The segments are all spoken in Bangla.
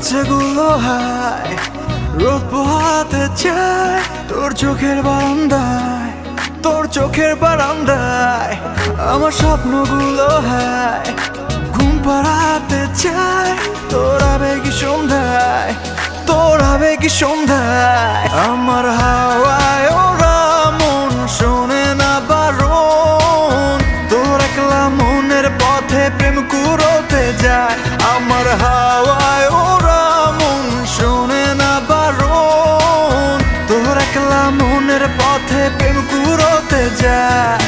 যেগুলো হায় রোদ পোহাতে চায় তোর চোখের বারান্দায়, তোর চোখের বারান্দায়। আমার স্বপ্নগুলো হায় ঘুম পাড়াতে চায় তোর আবেগী সন্ধ্যায়, তোর আবেগী সন্ধ্যায়। আমার হাওয়ায় ওরা মন শোনে না বারণ, তোর একলা মনের পথে প্রেম কুড়োতে যায়। আমার হাওয়ায় ওরা মন শোনে না বারণ, তোর একলা মনের পথে প্রেম কুড়োতে যায়।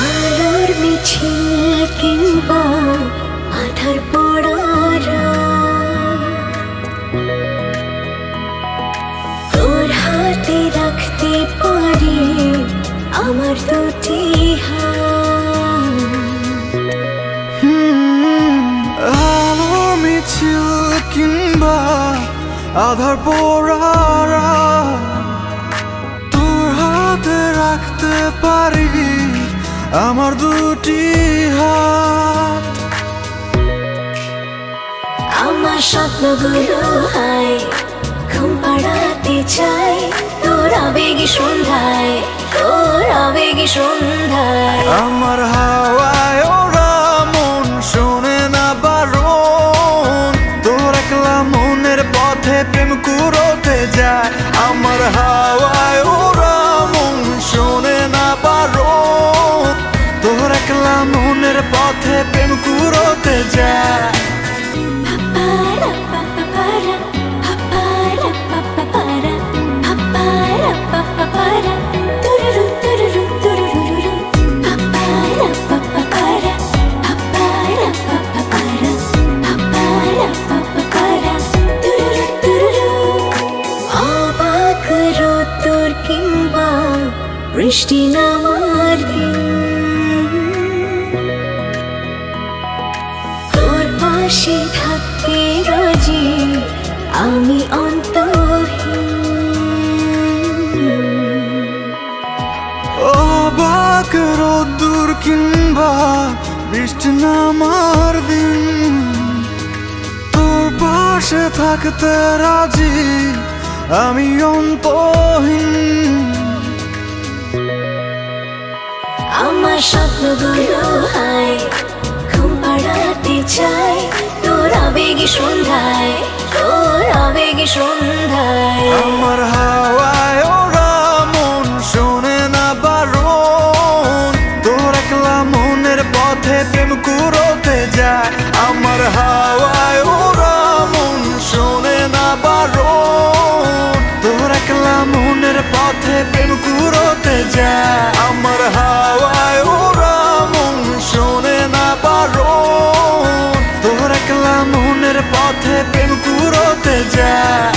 আলোর মিছিল কিংবা আধার পড়ারা, তোর হাতে রাখতে পারি আমার দুটি হাত। আলোর মিছিল কিংবা আধার পোড়ারা, তোর হাতে রাখতে পারি আমার দুটি হাত। আমার স্বপ্নগুলো হায় ঘুম পাড়াতে চাই তোর আবেগী সন্ধ্যায়, তোর আবেগী সন্ধ্যায়। আমার হাওয়ায় ওরা মন শোনে না বারণ, তোর একলা মনের পথে প্রেম কুড়োতে যায়। আমার হাওয়ায় ওরা মন শোনে না বারণ, তোর একলা মনের পথে প্রেম কুড়োতে যায়। কিংবা বৃষ্টি নামার দিন, তোর পাশে থাকতে রাজি আমি অন্তহীন। অবাক রোদ্দুর কিংবা বৃষ্টি নামার দিন, তোর পাশে থাকতে রাজি আমি অন্তহীন। আমার স্বপ্নগুলো হায় ঘুম পাড়াতে চাই তোর আবেগী সন্ধ্যায়, তোর আবেগী সন্ধ্যায়। আমার হাওয়ায় ওরা মন শোনে না বারণ, তোর একলা মনের পথে প্রেম কুড়োতে যায়। আমার হাওয়ায় ওরা মন শোনে না বারণ, তোর একলা মনের পথে প্রেম কুড়োতে যায়। আমার হাওয়ায় ওরা মন শোনে না বারণ, তোর একলা মনের পথে প্রেম কুড়োতে যায়।